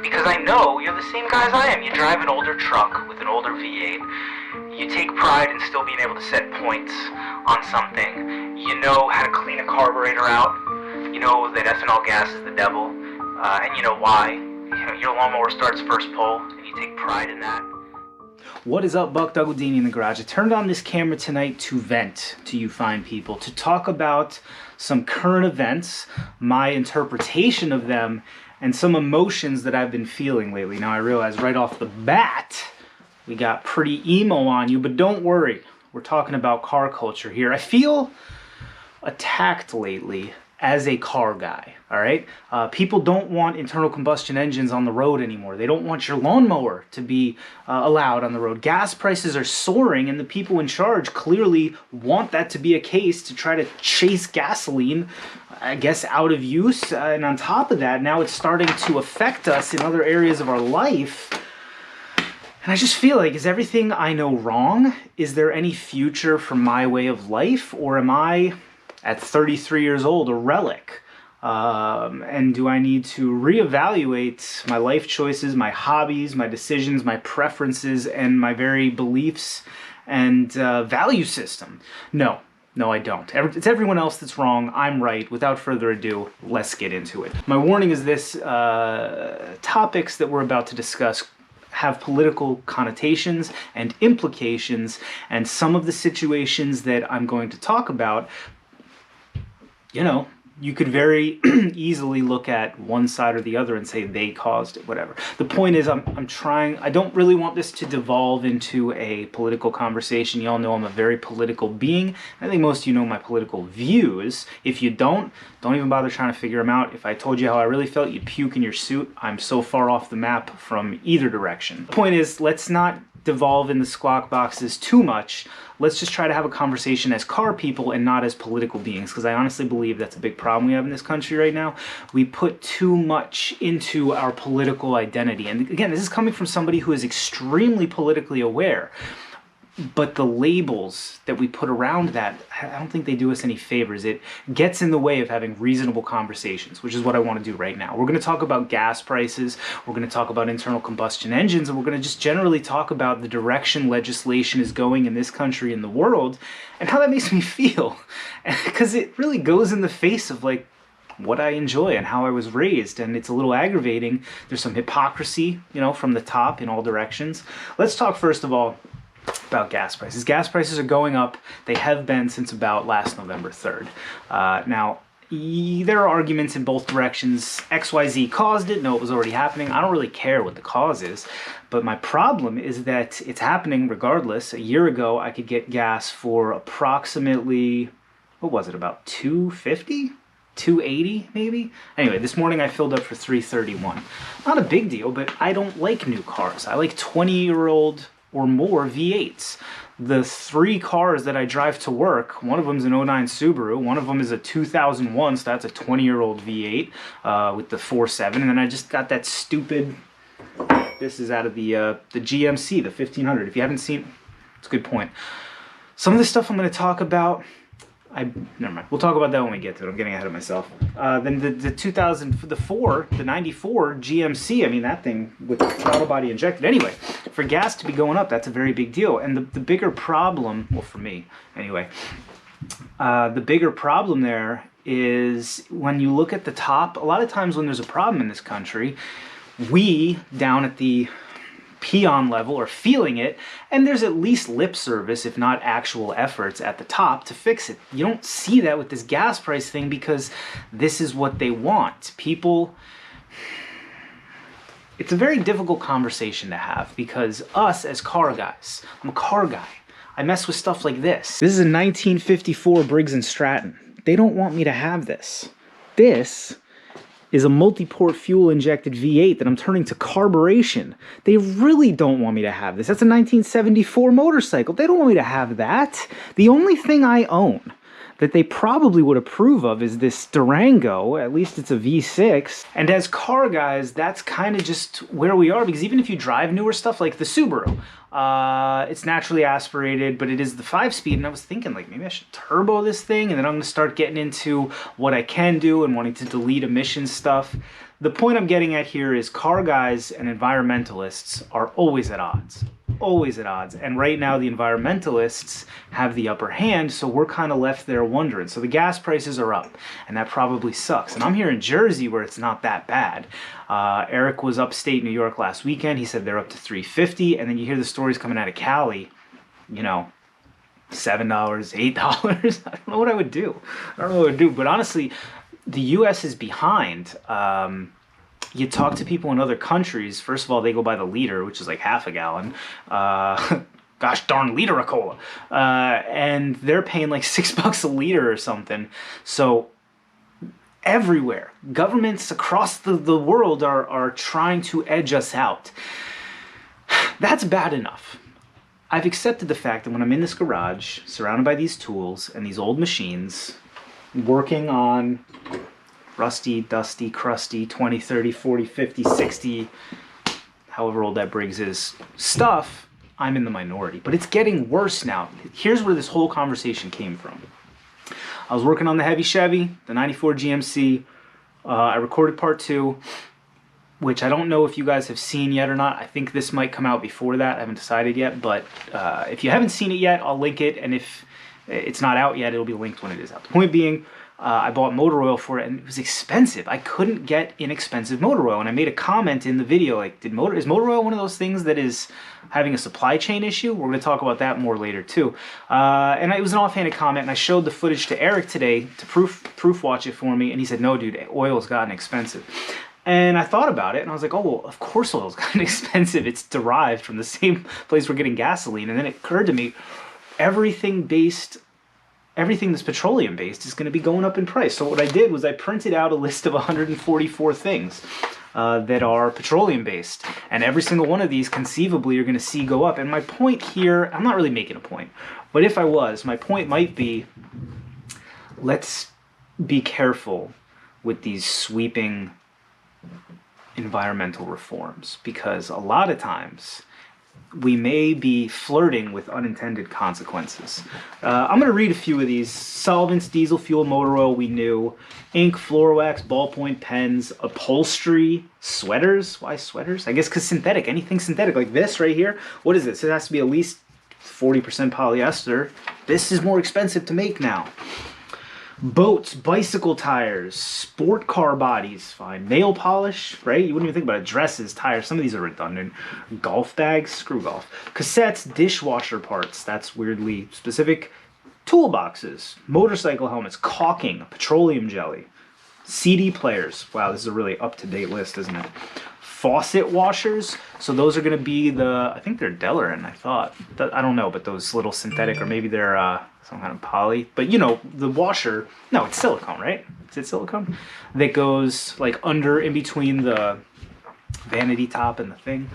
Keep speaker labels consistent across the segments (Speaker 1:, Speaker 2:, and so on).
Speaker 1: Because I know you're the same guy as I am. You drive an older truck with an older V8. You take pride in still being able to set points on something. You know how to clean a carburetor out. You know that ethanol gas is the devil. And you know why. You know, your lawnmower starts first pull, and you take pride in that.
Speaker 2: What is up, Buck Dougaldini in the garage? I turned on this camera tonight to vent to you fine people, to talk about some current events, my interpretation of them, and some emotions that I've been feeling lately. Now I realize right off the bat, we got pretty emo on you, but don't worry. We're talking about car culture here. I feel attacked lately as a car guy, all right? People don't want internal combustion engines on the road anymore. They don't want your lawnmower to be allowed on the road. Gas prices are soaring, and the people in charge clearly want that to be a case to try to chase gasoline, I guess, out of use. And on top of that, now it's starting to affect us in other areas of our life. And I just feel like, is everything I know wrong? Is there any future for my way of life? Or am I, at 33 years old, a relic? And do I need to reevaluate my life choices, my hobbies, my decisions, my preferences, and my very beliefs and value system? No, I don't. It's everyone else that's wrong. I'm right. Without further ado, let's get into it. My warning is this: topics that we're about to discuss have political connotations and implications, and some of the situations that I'm going to talk about, you know, you could very easily look at one side or the other and say they caused it, whatever. The point is, I'm trying, I don't really want this to devolve into a political conversation. Y'all know I'm a very political being. I think most of you know my political views. If you don't even bother trying to figure them out. If I told you how I really felt, you'd puke in your suit. I'm so far off the map from either direction. The point is, let's not devolve in the squawk boxes too much. Let's just try to have a conversation as car people and not as political beings, because I honestly believe that's a big problem we have in this country right now. We put too much into our political identity. And again, this is coming from somebody who is extremely politically aware. But the labels that we put around that, I don't think they do us any favors. It gets in the way of having reasonable conversations, which is what I want to do right now. We're going to talk about gas prices, we're going to talk about internal combustion engines, and we're going to just generally talk about the direction legislation is going in this country and the world, and how that makes me feel. Because it really goes in the face of, like, what I enjoy and how I was raised, and it's a little aggravating. There's some hypocrisy, you know, from the top in all directions. Let's talk first of all about gas prices. Gas prices are going up. They have been since about last November 3rd. Now, there are arguments in both directions. XYZ caused it. No, it was already happening. I don't really care what the cause is, but my problem is that it's happening regardless. A year ago, I could get gas for approximately, what was it, about $2.50? $2.80 maybe? Anyway, this morning I filled up for $3.31. Not a big deal, but I don't like new cars. I like 20-year-old or more V8s. The three cars that I drive to work, one of them is an '09 Subaru, one of them is a 2001, so that's a 20-year-old V8 with the 4.7, and then I just got that stupid, this is out of the GMC, the 1500. If you haven't seen, it's a good point. Some of the stuff I'm going to talk about, never mind. We'll talk about that when we get to it. I'm getting ahead of myself. Then the 94 GMC, I mean, that thing with the throttle body injected. Anyway, for gas to be going up, that's a very big deal. And the bigger problem, well, for me, anyway, the bigger problem there is when you look at the top, a lot of times when there's a problem in this country, we, down at the peon level, are feeling it, and there's at least lip service, if not actual efforts at the top to fix it. You don't see that with this gas price thing because this is what they want. People, it's a very difficult conversation to have because us as car guys, I'm a car guy, I mess with stuff like this. This is a 1954 Briggs & Stratton. They don't want me to have this. This is a multi-port fuel-injected V8 that I'm turning to carburation. They really don't want me to have this. That's a 1974 motorcycle. They don't want me to have that. The only thing I own that they probably would approve of is this Durango. At least it's a V6. And as car guys, that's kind of just where we are, because even if you drive newer stuff like the Subaru, it's naturally aspirated, but it is the 5-speed, and I was thinking, like, maybe I should turbo this thing, and then I'm going to start getting into what I can do and wanting to delete emissions stuff. the point I'm getting at here is car guys and environmentalists are always at odds. Always at odds. And right now the environmentalists have the upper hand, so we're kind of left there wondering. So the gas prices are up, and that probably sucks. And I'm here in Jersey where it's not that bad. Eric was upstate New York last weekend. He said they're up to $3.50, and then you hear the stories coming out of Cali, you know, $7, $8. I don't know what I would do. I don't know what I would do. But honestly, the U.S. is behind. You talk to people in other countries, first of all, they go by the liter, which is like half a gallon. Gosh darn liter of cola. And they're paying like $6 a liter or something. So everywhere, governments across the world are trying to edge us out. That's bad enough. I've accepted the fact that when I'm in this garage, surrounded by these tools and these old machines, working on rusty, dusty, crusty, 20, 30, 40, 50, 60, however old that Briggs is, stuff, I'm in the minority. But it's getting worse now. Here's where this whole conversation came from. I was working on the heavy Chevy, the 94 GMC. I recorded part 2, which I don't know if you guys have seen yet or not. I think this might come out before that. I haven't decided yet. But if you haven't seen it yet, I'll link it. And if it's not out yet, it'll be linked when it is out. The point being, I bought motor oil for it, and it was expensive. I couldn't get inexpensive motor oil, and I made a comment in the video, like, is motor oil one of those things that is having a supply chain issue? We're going to talk about that more later, too. And it was an offhanded comment, and I showed the footage to Eric today to proof watch it for me, and he said, no, dude, oil's gotten expensive. And I thought about it, and I was like, oh, well, of course oil's gotten expensive. It's derived from the same place we're getting gasoline. And then it occurred to me, everything that's petroleum-based is going to be going up in price. So what I did was I printed out a list of 144 things that are petroleum-based. And every single one of these, conceivably, you're going to see go up. And my point here, I'm not really making a point, but if I was, my point might be, let's be careful with these sweeping environmental reforms, because a lot of times we may be flirting with unintended consequences. I'm going to read a few of these. Solvents, diesel fuel, motor oil, we knew. Ink, floor wax, ballpoint pens, upholstery, sweaters. Why sweaters? I guess because synthetic. Anything synthetic like this right here. What is this? It has to be at least 40% polyester. This is more expensive to make now. Boats, bicycle tires, sport car bodies, fine. Nail polish, right? You wouldn't even think about it. Dresses, tires, some of these are redundant. Golf bags, screw golf. Cassettes, dishwasher parts, that's weirdly specific. Toolboxes, motorcycle helmets, caulking, petroleum jelly. CD players, wow, this is a really up-to-date list, isn't it? Faucet washers, so those are going to be I think they're Delrin, I thought. I don't know, but those little synthetic, or maybe they're some kind of poly. But you know, the washer, no, it's silicone, right? Is it silicone? That goes like in between the vanity top and the thing.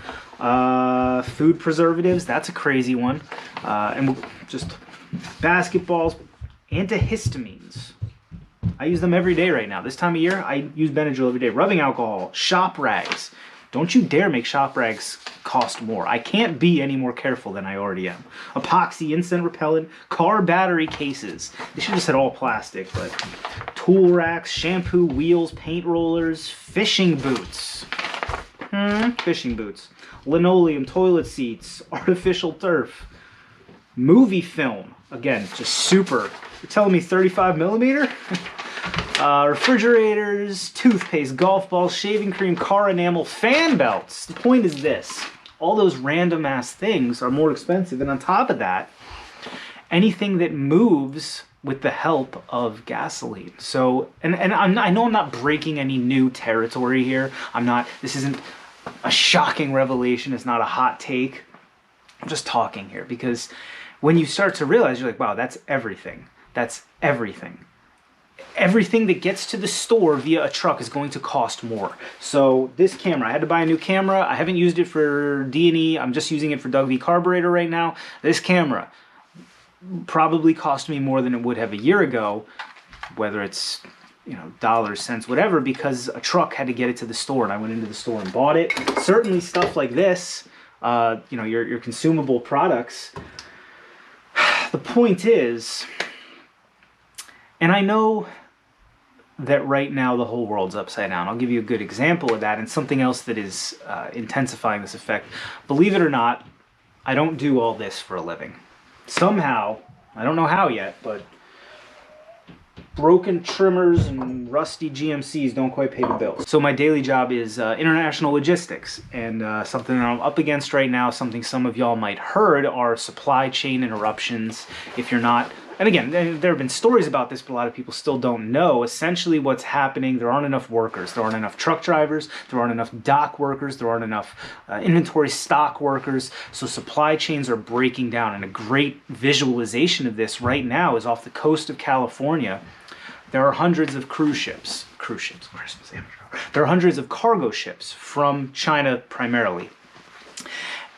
Speaker 2: Food preservatives, that's a crazy one. And just basketballs, antihistamines. I use them every day right now. This time of year, I use Benadryl every day. Rubbing alcohol, shop rags. Don't you dare make shop rags cost more. I can't be any more careful than I already am. Epoxy, insect repellent, car battery cases. They should have said all plastic, but tool racks, shampoo, wheels, paint rollers, fishing boots. Fishing boots. Linoleum, toilet seats, artificial turf, movie film. Again, just super. You're telling me 35 millimeter? Refrigerators, toothpaste, golf balls, shaving cream, car enamel, fan belts. The point is this. All those random ass things are more expensive. And on top of that, anything that moves with the help of gasoline. So, and I know I'm not breaking any new territory here. This isn't a shocking revelation. It's not a hot take. I'm just talking here because when you start to realize, you're like, wow, that's everything. That's everything. Everything that gets to the store via a truck is going to cost more. So this camera, I had to buy a new camera. I haven't used it for D&E. I'm just using it for Doug V carburetor right now. This camera probably cost me more than it would have a year ago, whether it's, you know, dollars, cents, whatever, because a truck had to get it to the store and I went into the store and bought it. Certainly stuff like this, you know, your consumable products. The point is, and I know that right now the whole world's upside down. I'll give you a good example of that, and something else that is intensifying this effect. Believe it or not, I don't do all this for a living. Somehow, I don't know how yet, but broken trimmers and rusty GMCs don't quite pay the bills. So my daily job is international logistics, and something that I'm up against right now, something some of y'all might heard, are supply chain interruptions. If you're not, and again, there have been stories about this, but a lot of people still don't know. Essentially what's happening, there aren't enough workers. There aren't enough truck drivers. There aren't enough dock workers. There aren't enough inventory stock workers. So supply chains are breaking down. And a great visualization of this right now is off the coast of California. There are hundreds of there are hundreds of cargo ships from China primarily.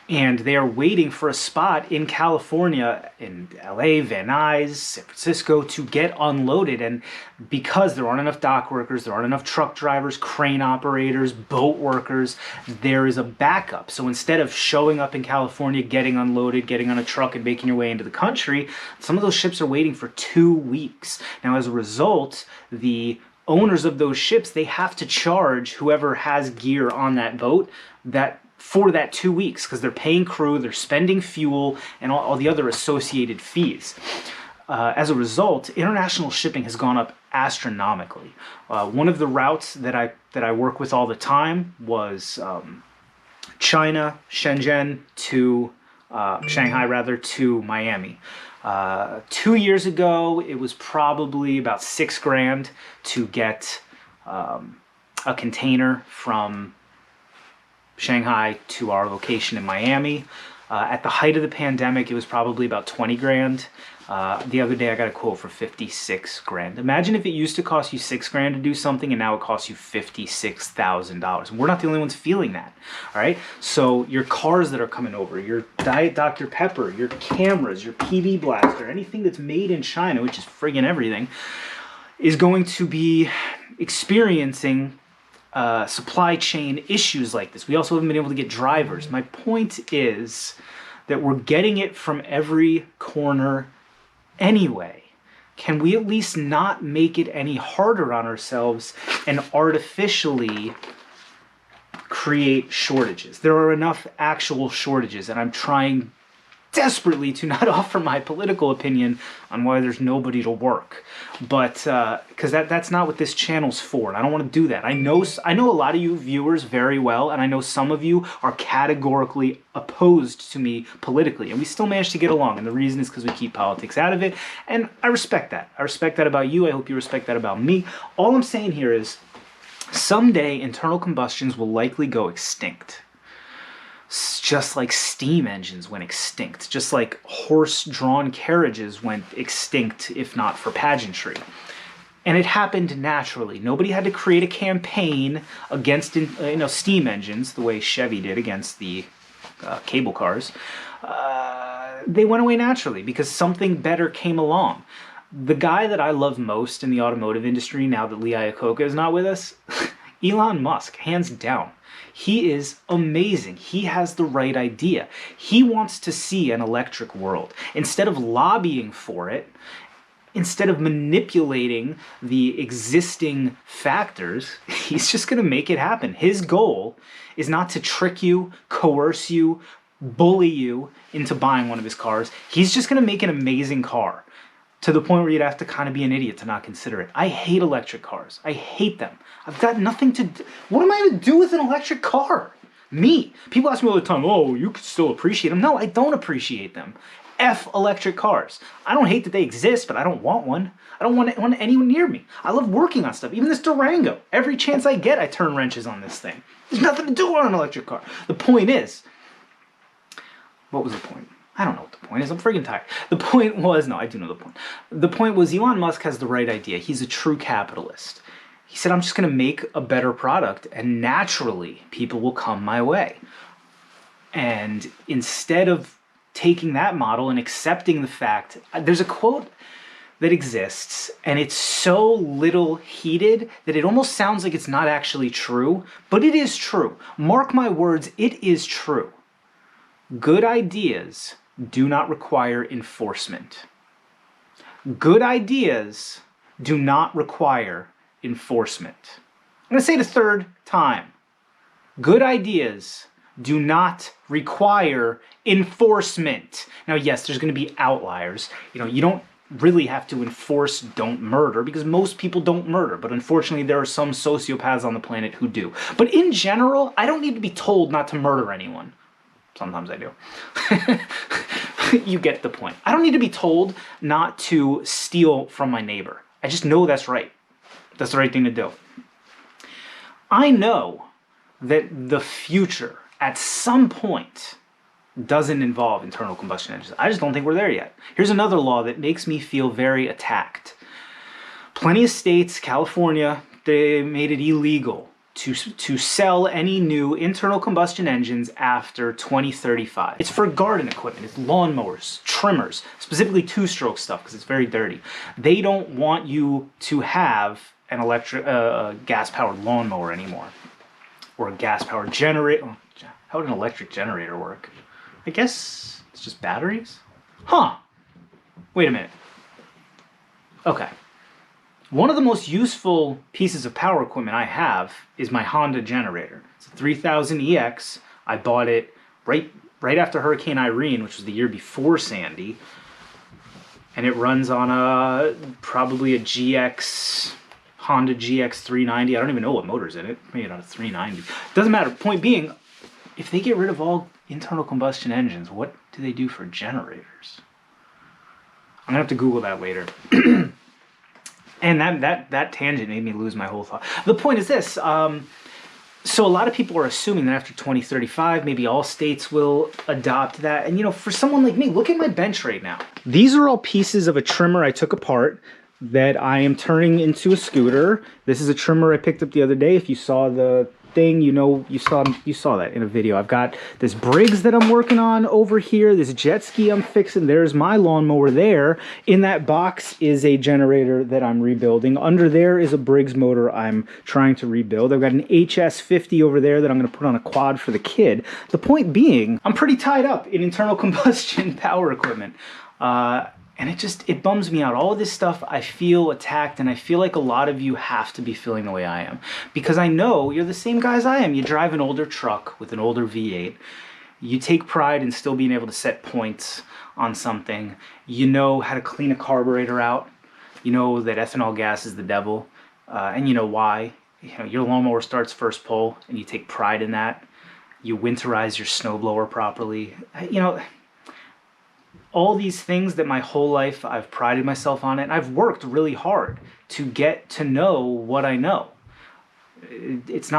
Speaker 2: And they are waiting for a spot in California, in LA, Van Nuys, San Francisco, to get unloaded. And because there aren't enough dock workers, there aren't enough truck drivers, crane operators, boat workers, there is a backup. So instead of showing up in California, getting unloaded, getting on a truck and making your way into the country, some of those ships are waiting for 2 weeks. Now, as a result, the owners of those ships, they have to charge whoever has gear on that boat for that 2 weeks, because they're paying crew, they're spending fuel, and all the other associated fees. As a result, international shipping has gone up astronomically. One of the routes that I work with all the time was China, Shenzhen to Shanghai rather, to Miami. 2 years ago, it was probably about $6,000 to get a container from Shanghai to our location in Miami. At the height of the pandemic, it was probably about $20,000. The other day I got a quote for $56,000. Imagine if it used to cost you $6,000 to do something, and now it costs you $56,000. We're not the only ones feeling that. All right. So your cars that are coming over, your Diet Dr. Pepper, your cameras, your PV blaster, anything that's made in China, which is friggin' everything, is going to be experiencing supply chain issues like this. We also haven't been able to get drivers. My point is that we're getting it from every corner anyway. Can we at least not make it any harder on ourselves and artificially create shortages? There are enough actual shortages, and I'm trying desperately to not offer my political opinion on why there's nobody to work, but because that's not what this channel's for, and I don't want to do that. I know a lot of you viewers very well, and I know some of you are categorically opposed to me politically, and we still manage to get along, and the reason is because we keep politics out of it, and I respect that. I respect that about you. I hope you respect that about me. All I'm saying here is someday internal combustions will likely go extinct. Just like steam engines went extinct, just like horse-drawn carriages went extinct, if not for pageantry. And it happened naturally. Nobody had to create a campaign against steam engines the way Chevy did against the cable cars. They went away naturally because something better came along. The guy that I love most in the automotive industry, now that Lee Iacocca is not with us, Elon Musk, hands down. He is amazing. He has the right idea. He wants to see an electric world. Instead of lobbying for it, instead of manipulating the existing factors, he's just going to make it happen. His goal is not to trick you, coerce you, bully you into buying one of his cars. He's just going to make an amazing car, to the point where you'd have to kind of be an idiot to not consider it. I hate electric cars. I hate them. I've got nothing to do. What am I going to do with an electric car? Me. People ask me all the time, oh, you could still appreciate them. No, I don't appreciate them. F electric cars. I don't hate that they exist, but I don't want one. I don't want anyone near me. I love working on stuff. Even this Durango. Every chance I get, I turn wrenches on this thing. There's nothing to do on an electric car. The point is, what was the point? I don't know what the point is. I'm freaking tired. The point was, no, I do know the point. The point was Elon Musk has the right idea. He's a true capitalist. He said, I'm just going to make a better product, and naturally people will come my way. And instead of taking that model and accepting the fact, there's a quote that exists, and it's so little heated that it almost sounds like it's not actually true, but it is true. Mark my words, it is true. Good ideas do not require enforcement. Good ideas do not require enforcement. I'm going to say it a third time. Good ideas do not require enforcement. Now, yes, there's going to be outliers. You don't really have to enforce don't murder because most people don't murder. But unfortunately, there are some sociopaths on the planet who do. But in general, I don't need to be told not to murder anyone. Sometimes I do. You get the point. I don't need to be told not to steal from my neighbor. I just know that's right. That's the right thing to do. I know that the future, at some point, doesn't involve internal combustion engines. I just don't think we're there yet. Here's another law that makes me feel very attacked. Plenty of states, California, they made it illegal to sell any new internal combustion engines after 2035. It's for garden equipment. It's lawnmowers, trimmers, specifically two-stroke stuff because it's very dirty. They don't want you to have an gas-powered lawnmower anymore, or a gas-powered generator. How would an electric generator work? I guess it's just batteries? Huh. Wait a minute. Okay. One of the most useful pieces of power equipment I have is my Honda generator. It's a 3000 EX. I bought it right after Hurricane Irene, which was the year before Sandy. And it runs on probably a Honda GX 390. I don't even know what motor's in it. Maybe not a 390. Doesn't matter. Point being, if they get rid of all internal combustion engines, what do they do for generators? I'm gonna have to Google that later. And that tangent made me lose my whole thought. The point is this. So a lot of people are assuming that after 2035, maybe all states will adopt that. And for someone like me, look at my bench right now. These are all pieces of a trimmer I took apart that I am turning into a scooter. This is a trimmer I picked up the other day. If you saw the thing, you saw that in a video. I've got this Briggs that I'm working on over here, this jet ski I'm fixing. There's my lawnmower there. In that box is a generator that I'm rebuilding. Under there is a Briggs motor I'm trying to rebuild. I've got an HS50 over there that I'm going to put on a quad for the kid. The point being, I'm pretty tied up in internal combustion power equipment. And it bums me out. All of this stuff, I feel attacked, and I feel like a lot of you have to be feeling the way I am. Because I know you're the same guys I am. You drive an older truck with an older V8. You take pride in still being able to set points on something. You know how to clean a carburetor out. You know that ethanol gas is the devil. And you know why. Your lawnmower starts first pull, and you take pride in that. You winterize your snowblower properly. All these things that my whole life I've prided myself on it, and I've worked really hard to get to know what I know. It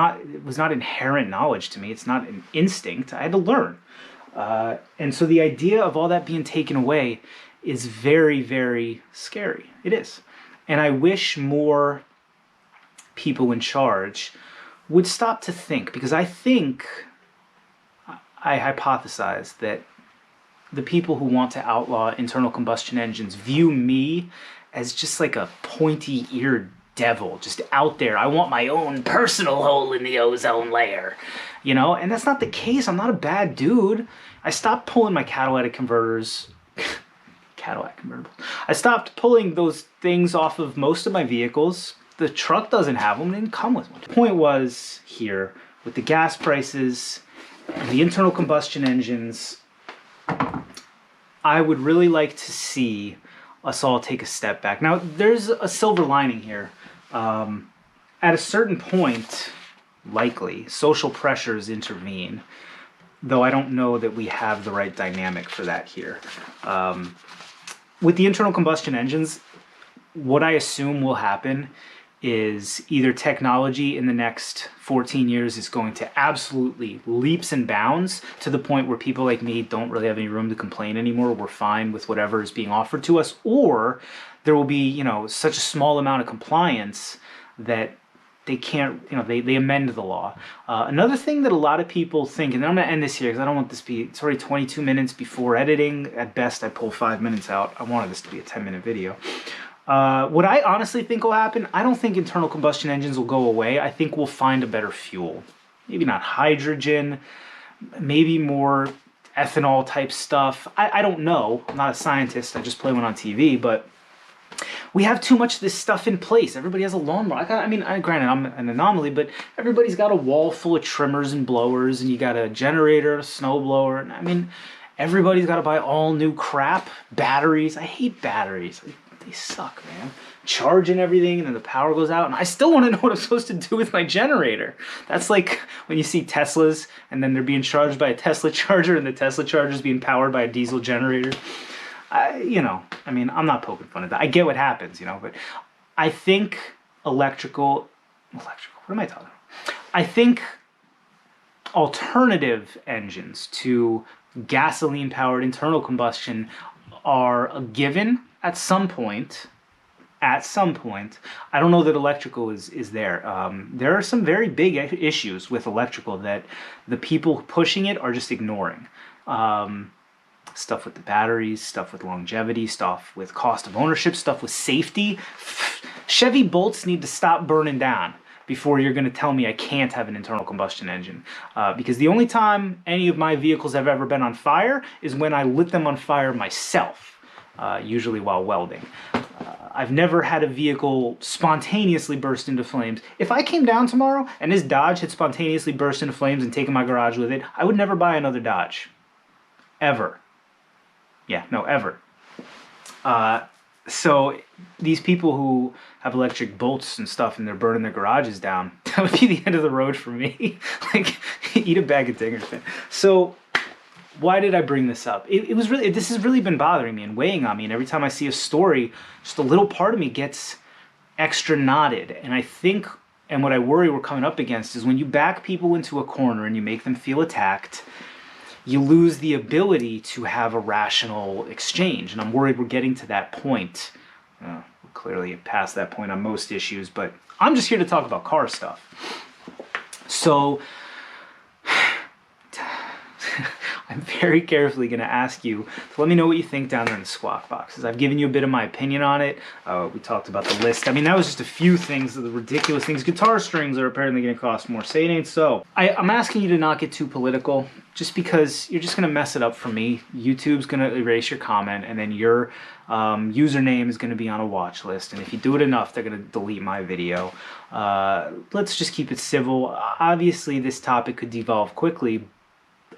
Speaker 2: was not inherent knowledge to me. It's not an instinct. I had to learn. And so the idea of all that being taken away is very, very scary. It is. And I wish more people in charge would stop to think, because I hypothesize that the people who want to outlaw internal combustion engines view me as just like a pointy-eared devil, just out there. I want my own personal hole in the ozone layer, and that's not the case. I'm not a bad dude. I stopped pulling my catalytic converters, Cadillac convertibles. I stopped pulling those things off of most of my vehicles. The truck doesn't have them. It didn't come with one. The point was here, with the gas prices and the internal combustion engines, I would really like to see us all take a step back. Now, there's a silver lining here. At a certain point, likely, social pressures intervene, though I don't know that we have the right dynamic for that here. With the internal combustion engines, what I assume will happen is either technology in the next 14 years is going to absolutely leaps and bounds to the point where people like me don't really have any room to complain anymore. We're fine with whatever is being offered to us, or there will be, such a small amount of compliance that they can't, they amend the law. Another thing that a lot of people think, and I'm going to end this here because I don't want this to be, it's already 22 minutes before editing. At best, I pull 5 minutes out. I wanted this to be a 10-minute video. What I honestly think will happen, I don't think internal combustion engines will go away. I think we'll find a better fuel. Maybe not hydrogen, maybe more ethanol type stuff. I don't know. I'm not a scientist. I just play one on TV, but we have too much of this stuff in place. Everybody has a lawnmower. Granted, I'm an anomaly, but everybody's got a wall full of trimmers and blowers, and you got a generator, a snow blower. I mean, everybody's got to buy all new crap. Batteries. I hate batteries. They suck, man. Charging everything, and then the power goes out, and I still want to know what I'm supposed to do with my generator. That's like when you see Teslas, and then they're being charged by a Tesla charger, and the Tesla charger is being powered by a diesel generator. I'm not poking fun at that. I get what happens, but I think electrical, what am I talking about? I think alternative engines to gasoline-powered internal combustion are a given at some point. I don't know that electrical is there. There are some very big issues with electrical that the people pushing it are just ignoring. Stuff with the batteries, stuff with longevity, stuff with cost of ownership, stuff with safety. Chevy bolts need to stop burning down before you're going to tell me I can't have an internal combustion engine. Because the only time any of my vehicles have ever been on fire is when I lit them on fire myself, usually while welding. I've never had a vehicle spontaneously burst into flames. If I came down tomorrow and this Dodge had spontaneously burst into flames and taken my garage with it, I would never buy another Dodge. Ever. Yeah, no, ever. So these people who have electric bolts and stuff and they're burning their garages down, that would be the end of the road for me. Like, eat a bag of dingers, man. So why did I bring this up? This has really been bothering me and weighing on me. And every time I see a story, just a little part of me gets extra knotted. And I think, and what I worry we're coming up against is when you back people into a corner and you make them feel attacked, you lose the ability to have a rational exchange. And I'm worried we're getting to that point. We're clearly past that point on most issues, but I'm just here to talk about car stuff. So I'm very carefully going to ask you to let me know what you think down there in the squawk boxes. I've given you a bit of my opinion on it. We talked about the list. I mean, that was just a few things, the ridiculous things. Guitar strings are apparently going to cost more. Say it ain't so. I'm asking you to not get too political, just because you're just going to mess it up for me. YouTube's going to erase your comment, and then your username is going to be on a watch list. And if you do it enough, they're going to delete my video. Let's just keep it civil. Obviously, this topic could devolve quickly,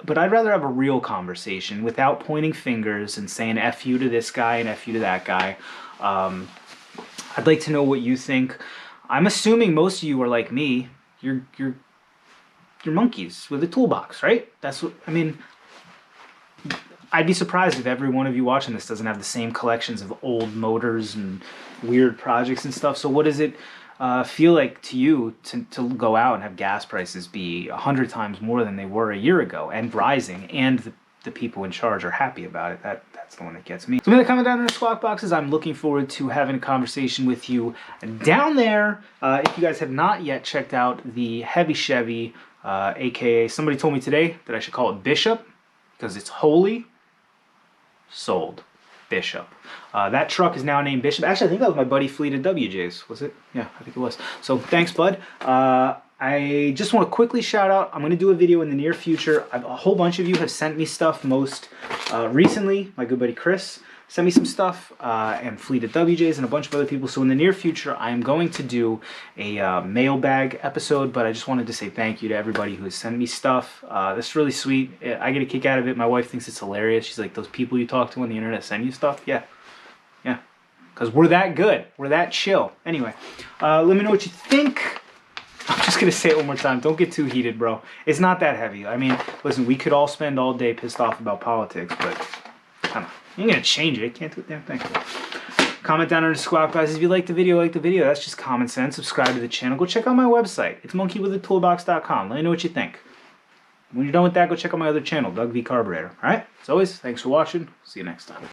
Speaker 2: but I'd rather have a real conversation without pointing fingers and saying F you to this guy and F you to that guy. I'd like to know what you think. I'm assuming most of you are like me. You're monkeys with a toolbox, right? That's what, I mean, I'd be surprised if every one of you watching this doesn't have the same collections of old motors and weird projects and stuff. So what does it feel like to you to go out and have gas prices be 100 times more than they were a year ago and rising, and the people in charge are happy about it? That's the one that gets me. So in the comment down in the squawk boxes, I'm looking forward to having a conversation with you down there. If you guys have not yet checked out the Heavy Chevy, aka somebody told me today that I should call it Bishop because it's holy. Sold. Bishop. That truck is now named Bishop. Actually, I think that was my buddy Fleet at WJ's. Was it? Yeah, I think it was. So thanks, bud. I just want to quickly shout out, I'm going to do a video in the near future. A whole bunch of you have sent me stuff. Most recently, my good buddy Chris sent me some stuff, and Fleet at WJ's and a bunch of other people. So in the near future, I am going to do a mailbag episode, but I just wanted to say thank you to everybody who has sent me stuff. That's really sweet. I get a kick out of it. My wife thinks it's hilarious. She's like, those people you talk to on the internet send you stuff? Yeah. Yeah. Because we're that good. We're that chill. Anyway, let me know what you think. I'm just going to say it one more time. Don't get too heated, bro. It's not that heavy. I mean, listen, we could all spend all day pissed off about politics, but I don't know. You ain't going to change it. Can't do a damn thing. Comment down in the squawk box if you like the video, That's just common sense. Subscribe to the channel. Go check out my website. It's monkeywithatoolbox.com. Let me know what you think. When you're done with that, go check out my other channel, Doug V Carburetor. All right? As always, thanks for watching. See you next time.